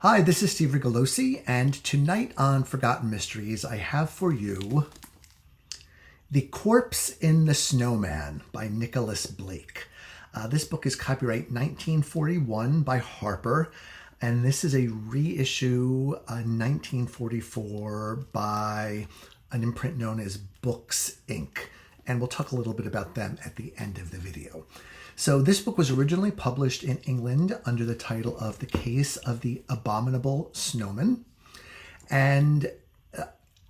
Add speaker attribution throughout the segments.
Speaker 1: Hi, this is Steve Rigolosi, and tonight on Forgotten Mysteries, I have for you The Corpse in the SNOWMAN by Nicholas Blake. This book is copyright 1941 by Harper, and this is a reissue 1944 by an imprint known as Books, Inc., and we'll talk a little bit about them at the end of the video. So this book was originally published in England under the title of The Case of the Abominable Snowman. And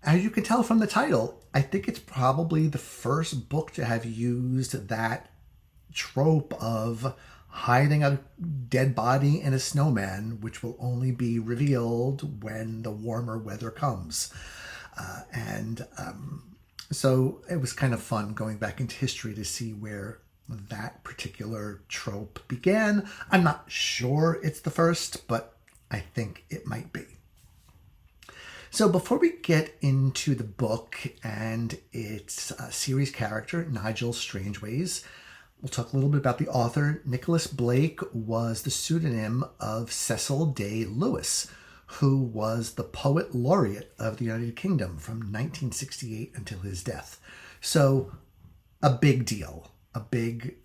Speaker 1: as you can tell from the title, I think it's probably the first book to have used that trope of hiding a dead body in a snowman, which will only be revealed when the warmer weather comes. So it was kind of fun going back into history to see where that particular trope began. I'm not sure it's the first, but I think it might be. So before we get into the book and its series character, Nigel Strangeways, we'll talk a little bit about the author. Nicholas Blake was the pseudonym of Cecil Day-Lewis, who was the Poet Laureate of the United Kingdom from 1968 until his death. So a big deal. A big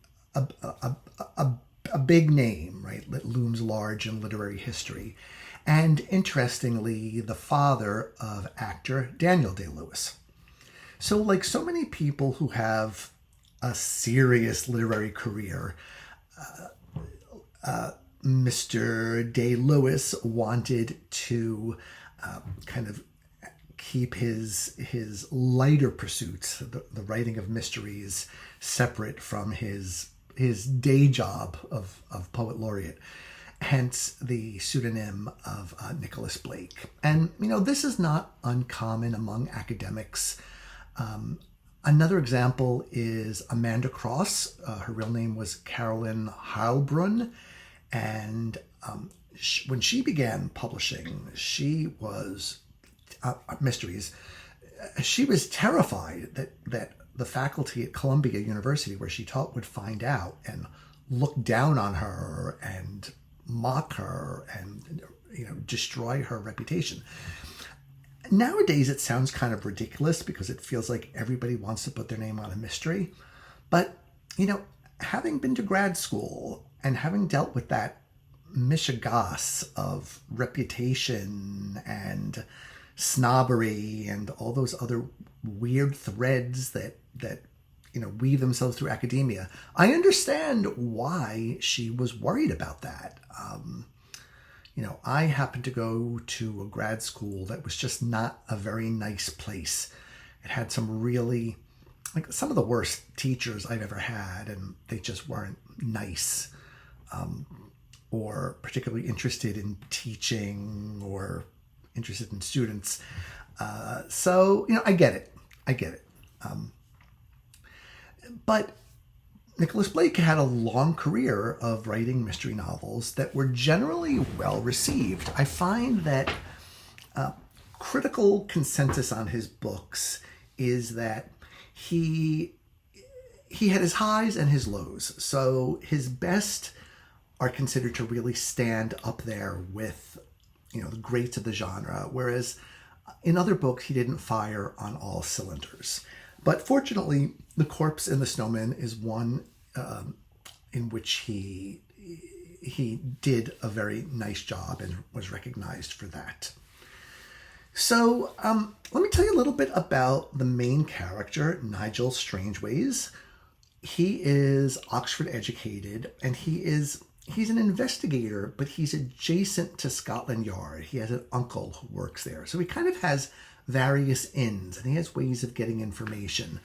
Speaker 1: name, right, that looms large in literary history. And interestingly, the father of actor Daniel Day-Lewis. So like so many people who have a serious literary career, Mr. Day-Lewis wanted to kind of keep his lighter pursuits, the writing of mysteries, separate from his day job of Poet Laureate, hence the pseudonym of Nicholas Blake. And, this is not uncommon among academics. Another example is Amanda Cross. Her real name was Carolyn Heilbrunn, and when she began publishing, she was mysteries. She was terrified that the faculty at Columbia University, where she taught, would find out and look down on her and mock her and destroy her reputation. Nowadays, it sounds kind of ridiculous because it feels like everybody wants to put their name on a mystery. But having been to grad school and having dealt with that mishigas of reputation and snobbery and all those other weird threads that weave themselves through academia, I understand why she was worried about that. I happened to go to a grad school that was just not a very nice place. It had some really, some of the worst teachers I've ever had, and they just weren't nice or particularly interested in teaching or interested in students. So I get it. But Nicholas Blake had a long career of writing mystery novels that were generally well received. I find that critical consensus on his books is that he had his highs and his lows. So his best are considered to really stand up there with the greats of the genre, whereas in other books he didn't fire on all cylinders. But fortunately, The Corpse in the SNOWMAN is one in which he did a very nice job and was recognized for that. So let me tell you a little bit about the main character, Nigel Strangeways. He is Oxford educated, and he's an investigator, but he's adjacent to Scotland Yard. He has an uncle who works there. So he kind of has various ins, and he has ways of getting information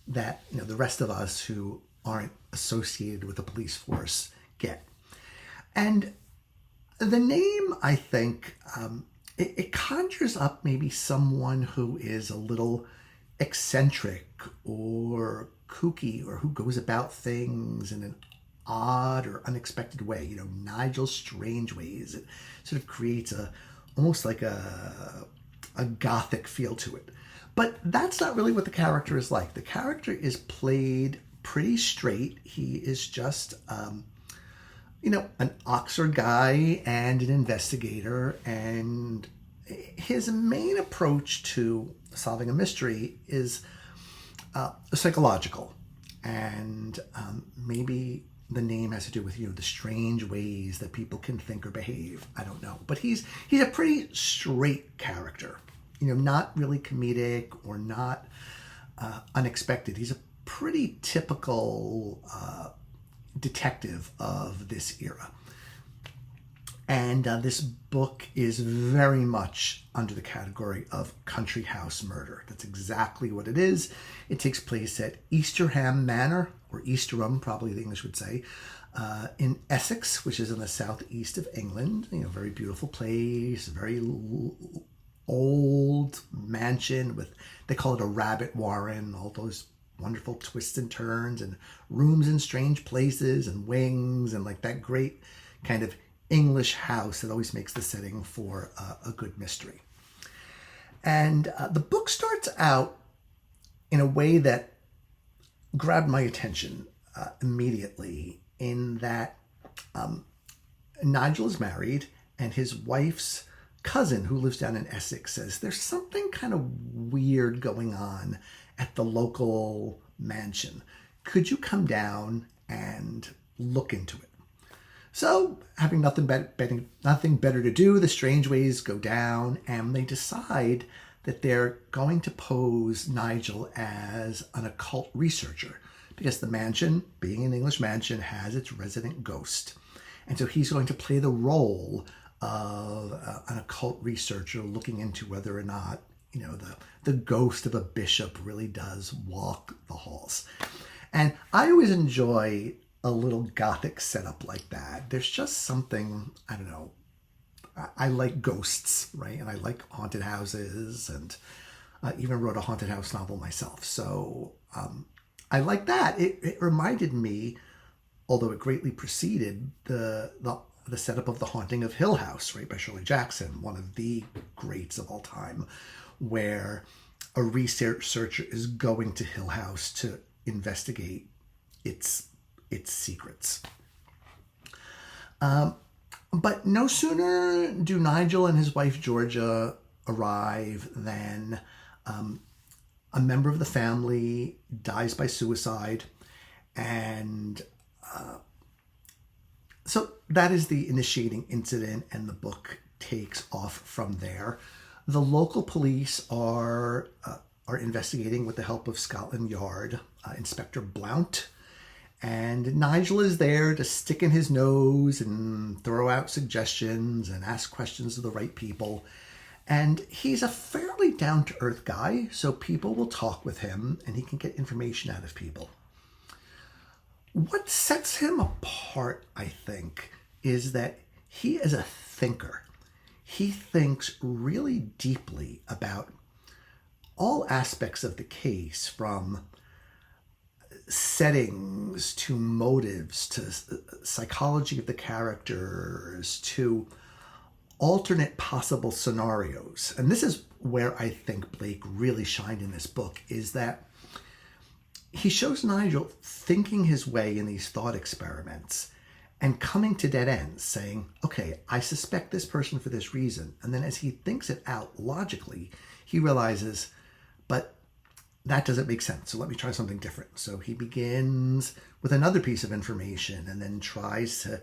Speaker 1: that the rest of us who aren't associated with the police force get. And the name, I think, it conjures up maybe someone who is a little eccentric or kooky, or who goes about things in an odd or unexpected way. Nigel Strangeways. It sort of creates almost like a gothic feel to it. But that's not really what the character is like. The character is played pretty straight. He is just an Oxford guy and an investigator, and his main approach to solving a mystery is psychological, and maybe the name has to do with the strange ways that people can think or behave. I don't know, but he's a pretty straight character, not really comedic or not unexpected. He's a pretty typical detective of this era. And this book is very much under the category of country house murder. That's exactly what it is. It takes place at Easterham Manor, or Easterham, probably the English would say, in Essex, which is in the southeast of England. Very beautiful place, very old mansion with, they call it a rabbit warren, all those wonderful twists and turns and rooms in strange places and wings and like that great kind of English house that always makes the setting for a good mystery. And the book starts out in a way that grabbed my attention immediately, in that Nigel is married, and his wife's cousin, who lives down in Essex, says there's something kind of weird going on at the local mansion. Could you come down and look into it? So, having nothing better to do, the Strangeways go down, and they decide that they're going to pose Nigel as an occult researcher, because the mansion, being an English mansion, has its resident ghost. And so he's going to play the role of an occult researcher looking into whether or not, the ghost of a bishop really does walk the halls. And I always enjoy a little gothic setup like that. There's just something, I don't know, I like ghosts, right? And I like haunted houses, and I even wrote a haunted house novel myself. So I like that. It reminded me, although it greatly preceded the setup of The Haunting of Hill House, right, by Shirley Jackson, one of the greats of all time, where a researcher is going to Hill House to investigate its secrets. But no sooner do Nigel and his wife Georgia arrive than a member of the family dies by suicide, and so that is the initiating incident, and the book takes off from there. The local police are investigating with the help of Scotland Yard Inspector Blount, and Nigel is there to stick in his nose and throw out suggestions and ask questions of the right people. And he's a fairly down-to-earth guy, so people will talk with him and he can get information out of people. What sets him apart, I think, is that he is a thinker. He thinks really deeply about all aspects of the case, from settings to motives to psychology of the characters to alternate possible scenarios. And this is where I think Blake really shined in this book, is that he shows Nigel thinking his way in these thought experiments and coming to dead ends, saying, okay, I suspect this person for this reason. And then as he thinks it out logically, he realizes, but that doesn't make sense, so let me try something different. So he begins with another piece of information and then tries to,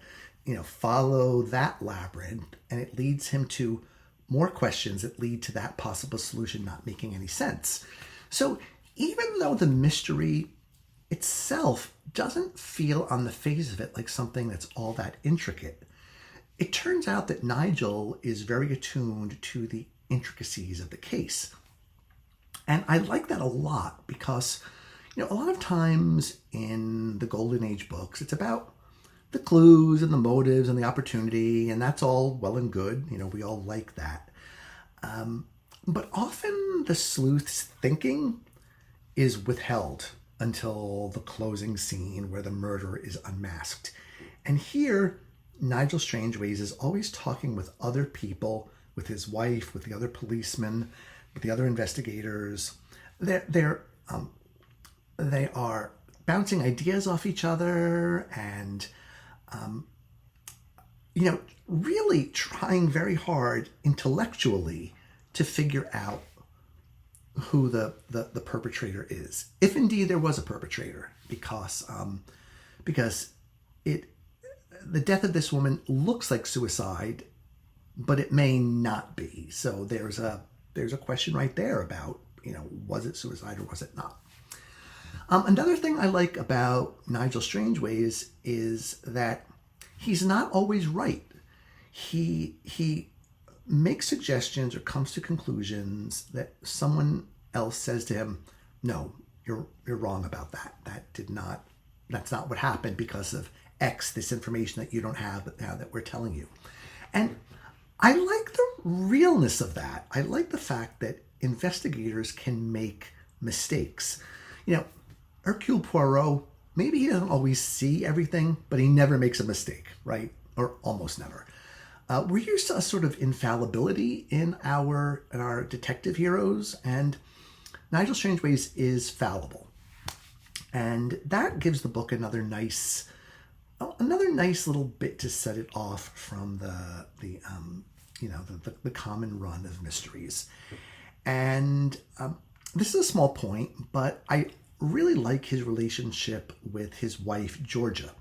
Speaker 1: follow that labyrinth, and it leads him to more questions that lead to that possible solution not making any sense. So even though the mystery itself doesn't feel on the face of it like something that's all that intricate, it turns out that Nigel is very attuned to the intricacies of the case. And I like that a lot because, a lot of times in the Golden Age books, it's about the clues and the motives and the opportunity, and that's all well and good. We all like that. But often the sleuth's thinking is withheld until the closing scene where the murderer is unmasked. And here, Nigel Strangeways is always talking with other people, with his wife, with the other policemen, with the other investigators. They are bouncing ideas off each other, and really trying very hard intellectually to figure out who the perpetrator is, if indeed there was a perpetrator, because it the death of this woman looks like suicide, but it may not be. So there's a question right there about, was it suicide or was it not? Another thing I like about Nigel Strangeways is that he's not always right. He makes suggestions or comes to conclusions that someone else says to him, no, you're wrong about that. That's not what happened because of X, this information that you don't have, but now that we're telling you. And I like the realness of that. I like the fact that investigators can make mistakes. Hercule Poirot, maybe he doesn't always see everything, but he never makes a mistake, right? Or almost never. We're used to a sort of infallibility in our detective heroes, and Nigel Strangeways is fallible. And that gives the book another nice little bit to set it off from the common run of mysteries. And this is a small point, but I really like his relationship with his wife, Georgia,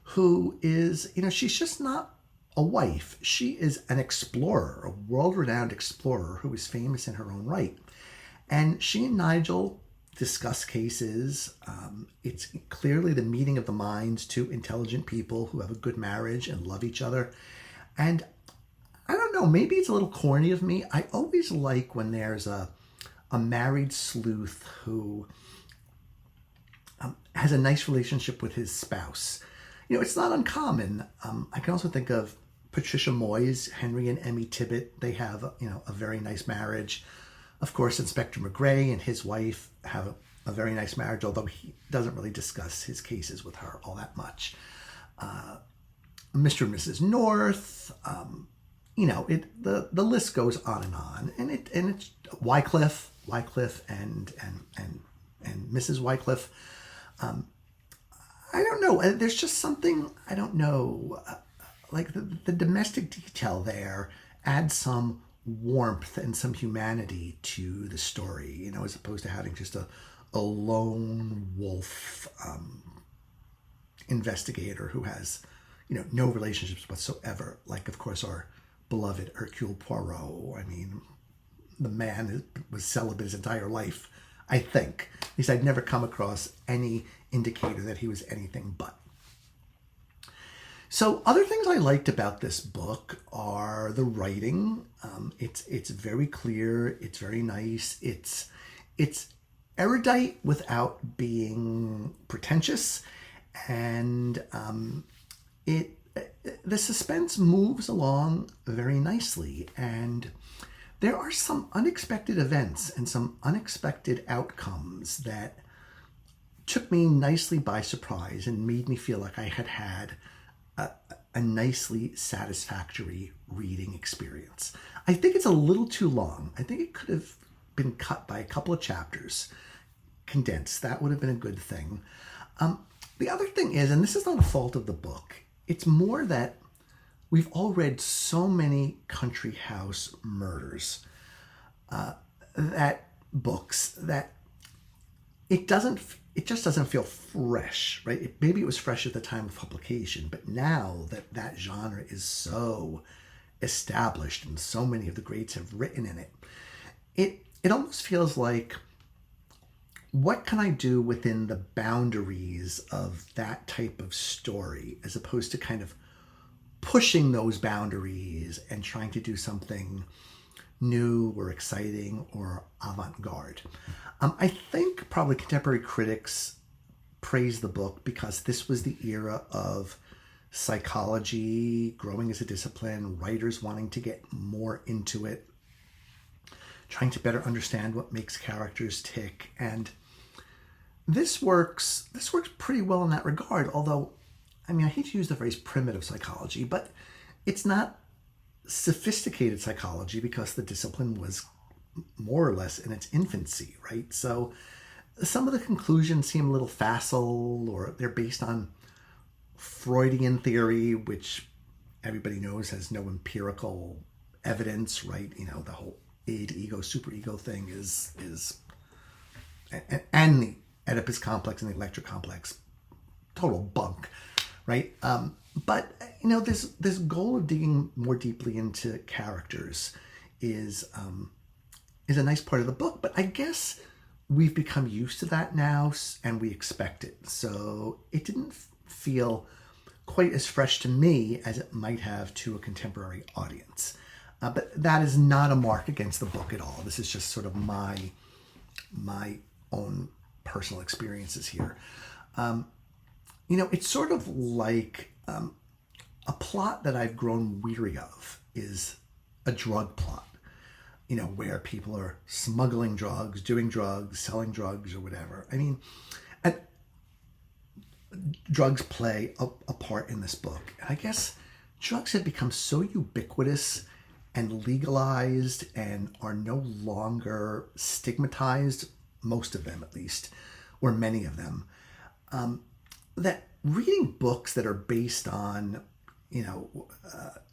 Speaker 1: who is, she's just not a wife. She is an explorer, a world-renowned explorer who is famous in her own right. And she and Nigel discuss cases. It's clearly the meeting of the minds, two intelligent people who have a good marriage and love each other. And I don't know, maybe it's a little corny of me. I always like when there's a married sleuth who has a nice relationship with his spouse. It's not uncommon. I can also think of Patricia Moyes, Henry and Emmy Tibbet. They have, a very nice marriage. Of course, Inspector McGray and his wife have a very nice marriage, although he doesn't really discuss his cases with her all that much. Mr. and Mrs. North, the list goes on. And it's Wycliffe and Mrs. Wycliffe. I don't know. There's just something, I don't know, like the domestic detail there adds some warmth and some humanity to the story, as opposed to having just a lone wolf investigator who has, no relationships whatsoever. Like, of course, our beloved Hercule Poirot. I mean, the man was celibate his entire life, I think. At least I'd never come across any indicator that he was anything but. So other things I liked about this book are the writing. It's very clear. It's very nice. It's erudite without being pretentious, and the suspense moves along very nicely, and there are some unexpected events and some unexpected outcomes that took me nicely by surprise and made me feel like I had a nicely satisfactory reading experience. I think it's a little too long. I think it could have been cut by a couple of chapters, condensed. That would have been a good thing. The other thing is, and this is not a fault of the book, it's more that we've all read so many country house murders, books that it just doesn't feel fresh, right? Maybe it was fresh at the time of publication, but now that genre is so established and so many of the greats have written in it, it almost feels like, what can I do within the boundaries of that type of story, as opposed to kind of pushing those boundaries and trying to do something new or exciting or avant-garde. I think probably contemporary critics praise the book because this was the era of psychology growing as a discipline, writers wanting to get more into it, trying to better understand what makes characters tick. And this works pretty well in that regard, although, I mean, I hate to use the phrase primitive psychology, but it's not sophisticated psychology because the discipline was more or less in its infancy, right? So some of the conclusions seem a little facile, or they're based on Freudian theory, which everybody knows has no empirical evidence, right? The whole id, ego, superego thing is and the Oedipus complex and the Electra complex, total bunk, right? But this goal of digging more deeply into characters is a nice part of the book. But I guess we've become used to that now, and we expect it. So it didn't feel quite as fresh to me as it might have to a contemporary audience. But that is not a mark against the book at all. This is just sort of my own personal experiences here. It's sort of like a plot that I've grown weary of is a drug plot, where people are smuggling drugs, doing drugs, selling drugs, or whatever. I mean, and drugs play a part in this book. And I guess drugs have become so ubiquitous and legalized and are no longer stigmatized, most of them at least, or many of them, that reading books that are based on,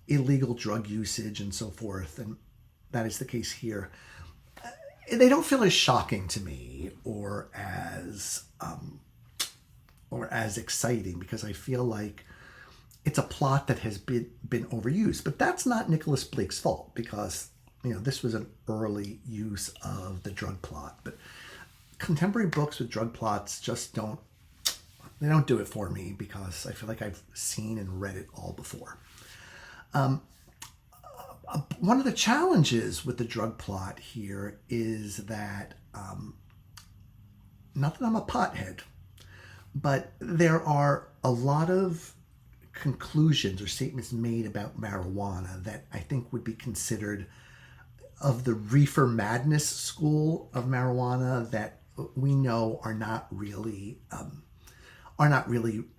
Speaker 1: illegal drug usage and so forth, and that is the case here, they don't feel as shocking to me or as exciting, because I feel like it's a plot that has been overused. But that's not Nicholas Blake's fault, because this was an early use of the drug plot. But contemporary books with drug plots just don't do it for me, because I feel like I've seen and read it all before. One of the challenges with the drug plot here is that, not that I'm a pothead, but there are a lot of conclusions or statements made about marijuana that I think would be considered of the reefer madness school of marijuana that we know are not really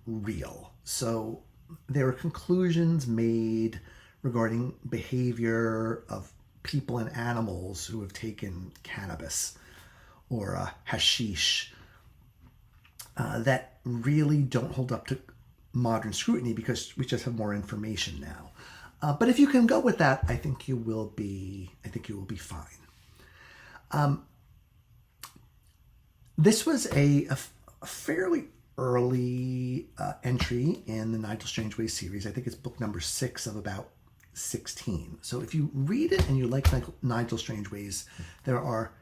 Speaker 1: real. So there are conclusions made regarding behavior of people and animals who have taken cannabis or hashish that really don't hold up to modern scrutiny, because we just have more information now. But if you can go with that, I think you will be fine. This was a fairly early entry in the Nigel Strangeways series. I think it's book number 6 of about 16. So if you read it and you like Nigel Strangeways, there are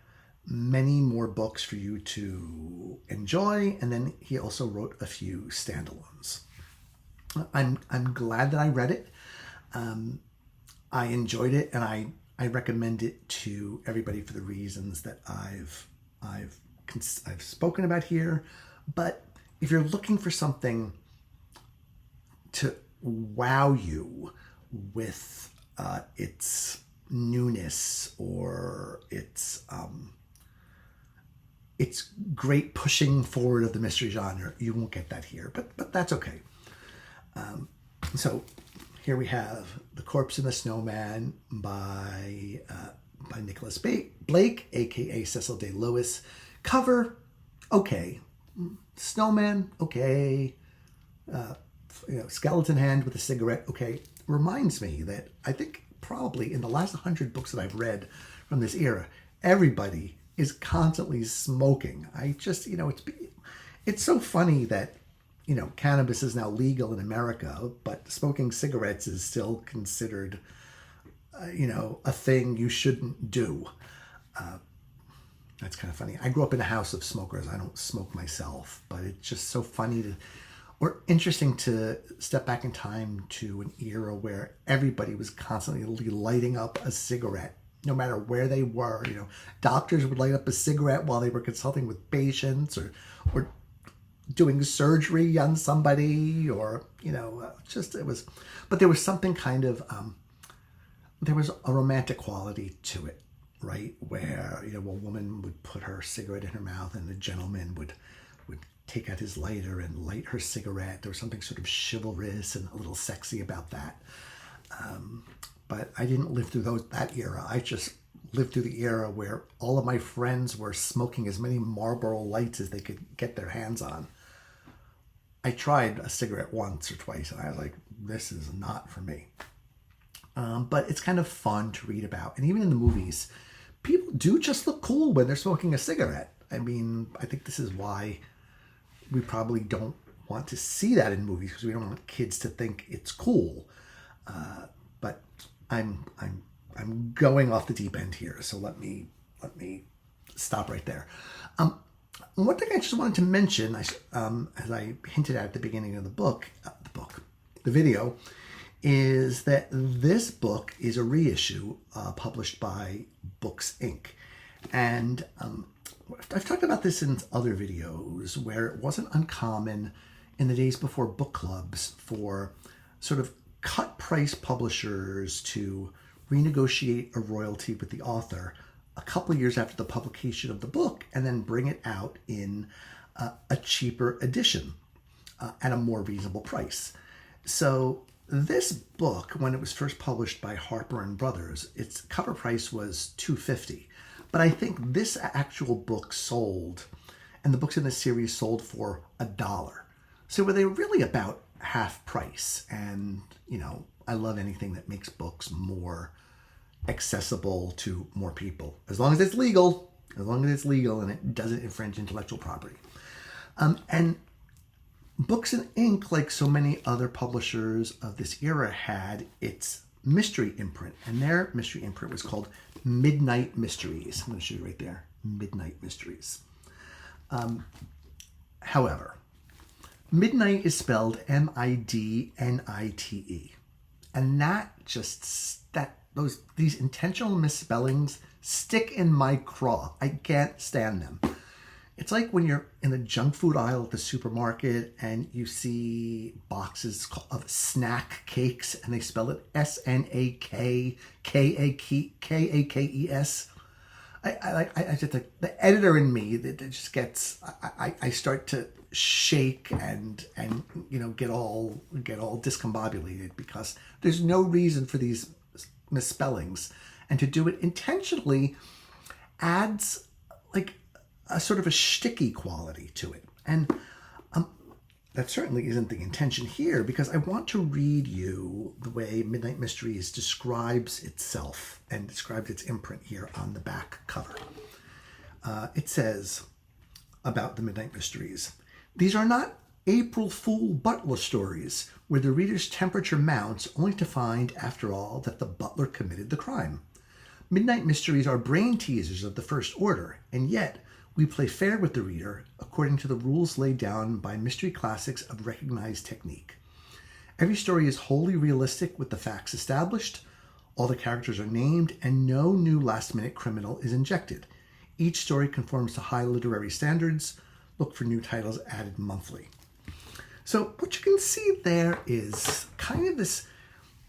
Speaker 1: many more books for you to enjoy. And then he also wrote a few standalones. I'm glad that I read it. I enjoyed it, and I recommend it to everybody for the reasons that I've spoken about here. But if you're looking for something to wow you with its newness or its great pushing forward of the mystery genre, you won't get that here. But that's okay. So here we have The Corpse and the Snowman by Nicholas Blake, aka Cecil Day-Lewis. Cover, okay. Snowman, okay. Skeleton hand with a cigarette, okay. Reminds me that I think probably in the last 100 books that I've read from this era, everybody is constantly smoking. I just, it's so funny that, cannabis is now legal in America, but smoking cigarettes is still considered, a thing you shouldn't do. That's kind of funny. I grew up in a house of smokers. I don't smoke myself, but it's just so funny or interesting to step back in time to an era where everybody was constantly lighting up a cigarette, no matter where they were. Doctors would light up a cigarette while they were consulting with patients or doing surgery on somebody, or, but there was something kind of, there was a romantic quality to it, right? Where, a woman would put her cigarette in her mouth and a gentleman would take out his lighter and light her cigarette. There was something sort of chivalrous and a little sexy about that. But I didn't live through that era. I just lived through the era where all of my friends were smoking as many Marlboro Lights as they could get their hands on. I tried a cigarette once or twice, and I was like, this is not for me. But it's kind of fun to read about. And even in the movies, people do just look cool when they're smoking a cigarette. I mean, I think this is why we probably don't want to see that in movies, because we don't want kids to think it's cool. But I'm going off the deep end here, so let me stop right there. One thing I just wanted to mention, as I hinted at the beginning of the video, is that this book is a reissue published by Books Inc. And I've talked about this in other videos, where it wasn't uncommon in the days before book clubs for sort of cut price publishers to renegotiate a royalty with the author a couple of years after the publication of the book, and then bring it out in a cheaper edition at a more reasonable price. So this book, when it was first published by Harper and Brothers, its cover price was $2.50. But I think this actual book sold, and the books in this series sold for $1. So were they really about half price? And, you know, I love anything that makes books more accessible to more people, as long as it's legal, and it doesn't infringe intellectual property. And Books in Ink, like so many other publishers of this era, had its mystery imprint, and their mystery imprint was called Midnight Mysteries. I'm going to show you right there, Midnight Mysteries. However, midnight is spelled Midnite, and these intentional misspellings stick in my craw. I can't stand them. It's like when you're in the junk food aisle at the supermarket and you see boxes of snack cakes and they spell it SNAKKAKES. I just, like, the editor in me, that just gets, I start to shake and you know, get all discombobulated, because there's no reason for these misspellings, and to do it intentionally adds like a sort of a shticky quality to it. And that certainly isn't the intention here, because I want to read you the way Midnight Mysteries describes itself and describes its imprint here on the back cover. It says about the Midnight Mysteries: these are not April Fool butler stories where the reader's temperature mounts only to find, after all, that the butler committed the crime. Midnight Mysteries are brain teasers of the first order, and yet we play fair with the reader according to the rules laid down by mystery classics of recognized technique. Every story is wholly realistic with the facts established, all the characters are named, and no new last-minute criminal is injected. Each story conforms to high literary standards. Look for new titles added monthly. So what you can see there is kind of this,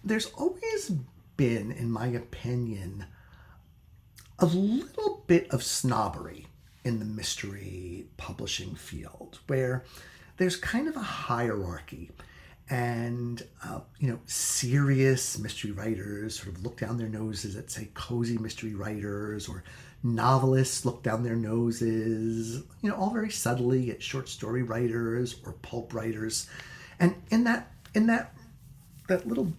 Speaker 1: there's always been, in my opinion, a little bit of snobbery in the mystery publishing field, where there's kind of a hierarchy, and serious mystery writers sort of look down their noses at, say, cozy mystery writers, or novelists look down their noses, all very subtly, at short story writers or pulp writers. And in that little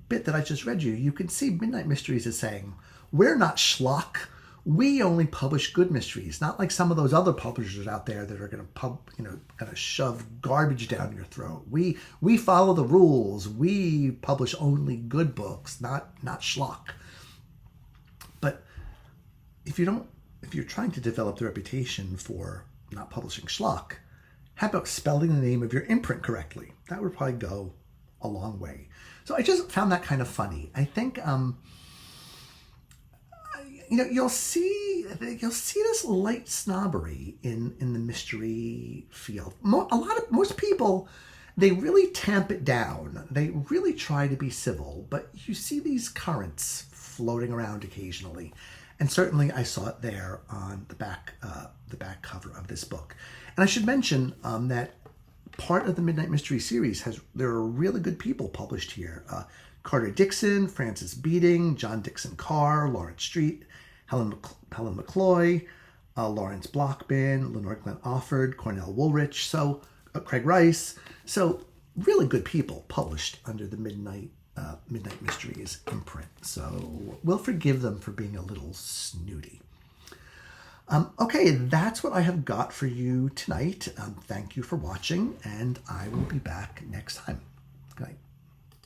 Speaker 1: bit that I just read you, you can see Midnight Mysteries is saying, we're not schlock. We only publish good mysteries, not like some of those other publishers out there that are going to shove garbage down your throat. We follow the rules. We publish only good books, not schlock. But if you're trying to develop the reputation for not publishing schlock, how about spelling the name of your imprint correctly? That would probably go a long way. So I just found that kind of funny. I think you'll see this light snobbery in the mystery field. Most people, they really tamp it down. They really try to be civil, but you see these currents floating around occasionally, and certainly I saw it there on the back cover of this book. And I should mention that part of the Midnight Mystery series there are really good people published here. Carter Dixon, Francis Beating, John Dixon Carr, Lawrence Street, Helen McCloy, Lawrence Blockman, Lenore Glenn Offord, Cornell Woolrich. So Craig Rice. So really good people published under the Midnight Mysteries imprint. So we'll forgive them for being a little snooty. Okay, that's what I have got for you tonight. Thank you for watching, and I will be back next time. Good night.